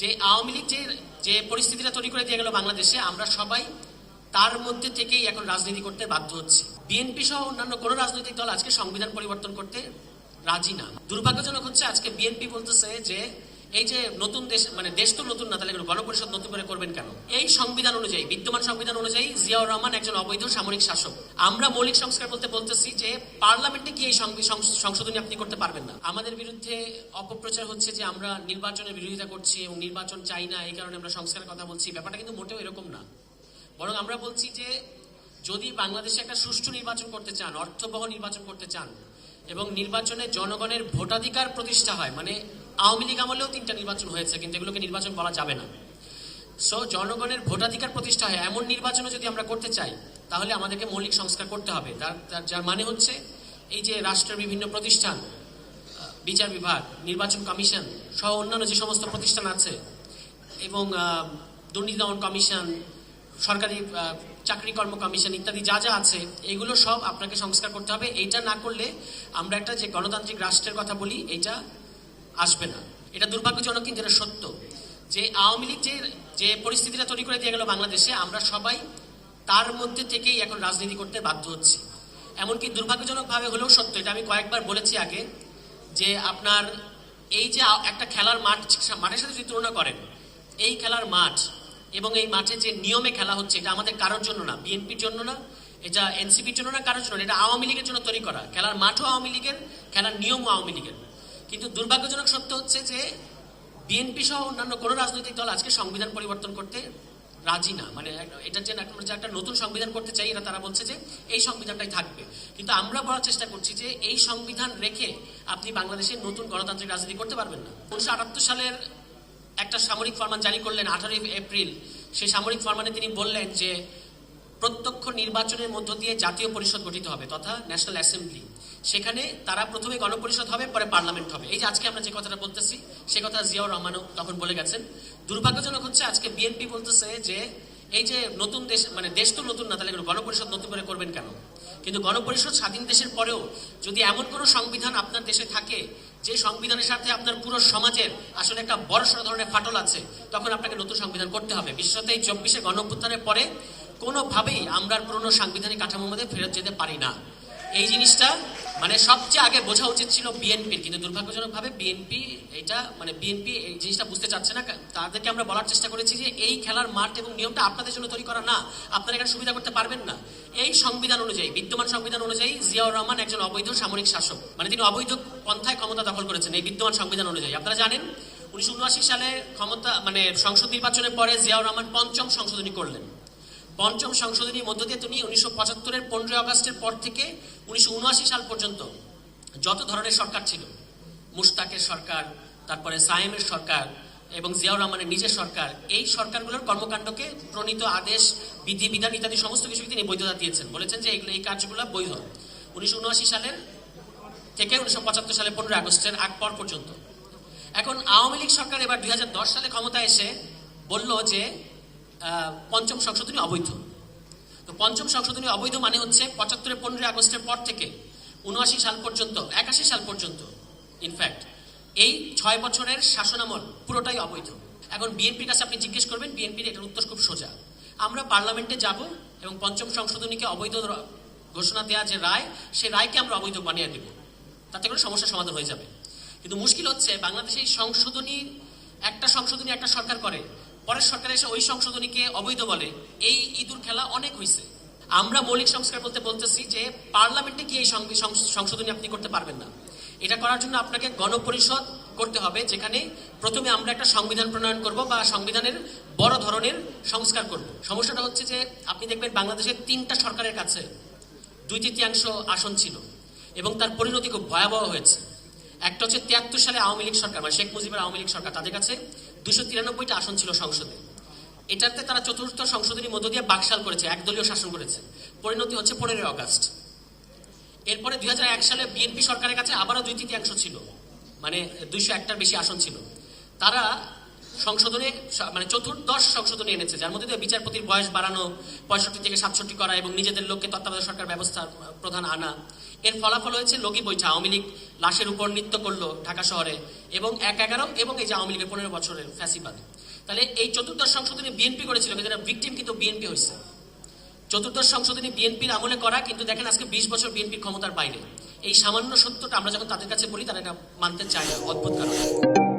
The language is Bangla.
যে আওয়ামী লীগ যে পরিস্থিতিটা তৈরি করে দিয়ে গেল বাংলাদেশে, আমরা সবাই তার মধ্যে থেকেই এখন রাজনীতি করতে বাধ্য হচ্ছে। বিএনপি সহ অন্যান্য কোন রাজনৈতিক দল আজকে সংবিধান পরিবর্তন করতে রাজি না। দুর্ভাগ্যজনক হচ্ছে আজকে বিএনপি বলতেছে যে এই যে নতুন দেশ, মানে দেশ তো নতুন না, তাহলে গণপরিষদ নতুন করে করবেন কেন? এই সংবিধান অনুযায়ী, বিদ্যমান সংবিধান অনুযায়ী জিয়াউর রহমান একজন অবৈধ সামরিক শাসক। আমরা মৌলিক সংস্কার বলতেছি যে পার্লামেন্টে কি এই সংশোধনী আপনি করতে পারবেন না। আমাদের বিরুদ্ধে অপপ্রচার হচ্ছে যে আমরা নির্বাচনের বিরোধিতা করছি এবং নির্বাচন চাই না, এই কারণে আমরা সংস্কারের কথা বলছি। ব্যাপারটা কিন্তু মোটেও এরকম না। বরং আমরা বলছি যে যদি বাংলাদেশে একটা সুষ্ঠু নির্বাচন করতে চান, অর্থবহ নির্বাচন করতে চান এবং নির্বাচনে জনগণের ভোটাধিকার প্রতিষ্ঠা হয়, মানে আওয়ামী লীগ আমলেও 3টা নির্বাচন হয়েছে কিন্তু এগুলোকে নির্বাচন বলা যাবে না। সো জনগণের ভোটাধিকার প্রতিষ্ঠা হয় এমন নির্বাচনও যদি আমরা করতে চাই তাহলে আমাদেরকে মৌলিক সংস্কার করতে হবে। যার মানে হচ্ছে এই যে রাষ্ট্রের বিভিন্ন প্রতিষ্ঠান, বিচার বিভাগ, নির্বাচন কমিশন সহ অন্যান্য যে সমস্ত প্রতিষ্ঠান আছে এবং দুর্নীতি দমন কমিশন, সরকারি চাকরি কর্ম কমিশন ইত্যাদি যা যা আছে, এগুলো সব আপনাকে সংস্কার করতে হবে। এইটা না করলে আমরা একটা যে গণতান্ত্রিক রাষ্ট্রের কথা বলি এইটা আসবে না। এটা দুর্ভাগ্যজনক কিন্তু এটা সত্য যে আওয়ামী লীগ যে পরিস্থিতিটা তৈরি করে দিয়ে গেল বাংলাদেশে, আমরা সবাই তার মধ্যে থেকেই এখন রাজনীতি করতে বাধ্য হচ্ছি। এমনকি দুর্ভাগ্যজনক হলেও সত্য, এটা আমি কয়েকবার বলেছি আগে, যে আপনার এই যে একটা খেলার মাঠের সাথে যদি তুলনা করেন, এই খেলার মাঠ এবং এই মাঠে যে নিয়মে খেলা হচ্ছে, এটা আমাদের কারোর জন্য না, বিএনপির জন্য না, এটা এনসিপির জন্য না, কারোর জন্য, এটা আওয়ামী লীগের জন্য তৈরি করা। খেলার মাঠও আওয়ামী লীগের, খেলার নিয়মও আওয়ামী লীগের। কিন্তু দুর্ভাগ্যজনক সত্য হচ্ছে যে বিএনপি সহ অন্যান্য কোন রাজনৈতিক দল আজকে সংবিধান পরিবর্তন করতে রাজি না। মানে এটা যে একটা নতুন সংবিধান করতে চাই, এটা তারা বলছে যে এই সংবিধানটাই থাকবে। কিন্তু আমরা বলার চেষ্টা করছি যে এই সংবিধান রেখে আপনি বাংলাদেশের নতুন গণতান্ত্রিক রাজনীতি করতে পারবেন না। 1978 সালের একটা সামরিক ফরমান জারি করলেন 18 এপ্রিল। সেই সামরিক ফরমানে তিনি বললেন যে প্রত্যক্ষ নির্বাচনের মধ্য দিয়ে জাতীয় পরিষদ গঠিত হবে তথা ন্যাশনাল অ্যাসেম্বলি। সেখানে তারা প্রথমে গণপরিষদ হবে, পরে পার্লামেন্ট হবে। এই যে আজকে আমরা যে কথাটা বলতেছি সে কথা জিয়াউর রহমানও তখন বলে গেছেন। দুর্ভাগ্যজনক হচ্ছে আজকে বিএনপি বলতেছে যে এই যে নতুন দেশ, মানে দেশ তো নতুন না, তাহলে গণপরিষদ নতুন করে করবেন কেন? কিন্তু গণপরিষদ স্বাধীন দেশের পরেও যদি এমন কোনো সংবিধান আপনার দেশে থাকে যে সংবিধানের সাথে আপনার পুরো সমাজের আসলে একটা বড়সড় ধরনের ফাটল আছে, তখন আপনাকে নতুন সংবিধান করতে হবে। বিশেষত এই 24শে গণঅভ্যুত্থানের পরে কোনোভাবেই আমরা পুরনো সাংবিধানিক কাঠামোর মধ্যে ফেরত যেতে পারি না। এই জিনিসটা মানে সবচেয়ে আগে বোঝা উচিত ছিল বিএনপির, কিন্তু দুর্ভাগ্যজনকভাবে বিএনপি এই জিনিসটা বুঝতে চাচ্ছে না। তাদেরকে আমরা বলার চেষ্টা করেছি যে এই খেলার মাঠ এবং নিয়মটা আপনাদের জন্য তৈরি করা না, আপনারা এখানে সুবিধা করতে পারবেন না। এই সংবিধান অনুযায়ী, বিদ্যমান সংবিধান অনুযায়ী জিয়াউর রহমান একজন অবৈধ সামরিক শাসক, মানে তিনি অবৈধ পন্থায় ক্ষমতা দখল করেছেন এই বিদ্যমান সংবিধান অনুযায়ী। আপনারা জানেন 1979 সালে সংসদ নির্বাচনের পরে জিয়াউর রহমান 5ম সংশোধনী করলেন। 5ম সংশোধনীর মধ্য দিয়ে তিনি 1975-এর 15 আগস্টের পর থেকে 1979 সাল পর্যন্ত যত ধরনের সরকার ছিল, মুশতাকের সরকার, তারপরে সায়েমের সরকার এবং জিয়াউর রহমানের নিজের সরকার, এই সরকারগুলোর কর্মকাণ্ডকে প্রণীত আদেশ, বিধি বিধান ইত্যাদি সমস্ত কিছুকে তিনি বৈধতা দিয়েছেন, বলেছেন যে এই কার্যগুলো বৈধ 1979 সালের থেকে 1975 সালের 15 আগস্টের আগ পর্যন্ত। এখন আওয়ামী লীগ সরকার এবার 2010 সালে ক্ষমতায় এসে বলল যে 5ম সংশোধনী অবৈধ। তো 5ম সংশোধনী অবৈধ মানে হচ্ছে 75-এর 15 আগস্টের পর থেকে 79 সাল পর্যন্ত, 81 সাল পর্যন্ত, ইনফ্যাক্ট এই 6 বছরের শাসনামল পুরোটাই অবৈধ। এখন বিএনপির কাছে আপনি জিজ্ঞেস করবেন, বিএনপির এটার উত্তর খুব সোজা। আমরা পার্লামেন্টে যাব এবং 5ম সংশোধনীকে অবৈধ ঘোষণা দেওয়া যে রায়, সেই রায়কে আমরা অবৈধ বানিয়ে দেব, তাতে করে সমস্যার সমাধান হয়ে যাবে। কিন্তু মুশকিল হচ্ছে বাংলাদেশে এই একটা সংশোধনী একটা সরকার করে, পরের সরকার এসে ওই সংশোধনীকে অবৈধ বলে। এই ইঁদুর খেলা অনেক হয়েছে। আমরা মৌলিক সংস্কার বলতেছি যে পার্লামেন্টে কি এই সংশোধনী আপনি করতে পারবেন না। এটা করার জন্য আপনাকে গণপরিষদ করতে হবে, যেখানে প্রথমে আমরা একটা সংবিধান প্রণয়ন করব বা সংবিধানের বড় ধরনের সংস্কার করব। সমস্যাটা হচ্ছে যে আপনি দেখবেন বাংলাদেশের 3টা সরকারের কাছে 2/3 আসন ছিল এবং তার পরিণতি খুব ভয়াবহ হয়েছে। একটা হচ্ছে 73 সালে আওয়ামী লীগ সরকার, মানে শেখ মুজিবের আওয়ামী লীগ সরকার, তাদের কাছে 293টা আসন ছিল সংসদে। এটাতে তারা 4র্থ সংশোধনীর মধ্য দিয়ে বাকশাল করেছে, একদলীয় শাসন করেছে। পরিণতি হচ্ছে 15 আগস্ট। এরপরে 2001 সালে বিএনপি সরকারের কাছে আবারও 2/3 ছিল, মানে 201টার বেশি আসন ছিল। তারা সংশোধনে মানে চতুর্দশ সংশোধনী এনেছে, যার মধ্যে বিচারপতির বয়স বাড়ানো, 65 থেকে 67 করা এবং নিজেদের লোককে তত্ত্বাবধায়ক সরকার ব্যবস্থার প্রধান আনা। এর ফলাফল হয়েছে লগি বৈঠা, আওয়ামী লীগ লাশের উপর নৃত্য করলো ঢাকা শহরে, এবং 1/11 এবং এই যে আওয়ামী লীগের 15 বছরের ফ্যাসিবাদ। তাহলে এই চতুর্দশ সংশোধনী বিএনপি করেছিল, কিন্তু ভিকটিম কিন্তু বিএনপি হয়েছে। চতুর্দশ সংশোধনী বিএনপির আমলে করা, কিন্তু দেখেন আজকে 20 বছর বিএনপির ক্ষমতার বাইরে। এই সামান্য সত্যটা আমরা যখন তাদের কাছে বলি, তারা এটা মানতে চায় না, অদ্ভুত কারণ।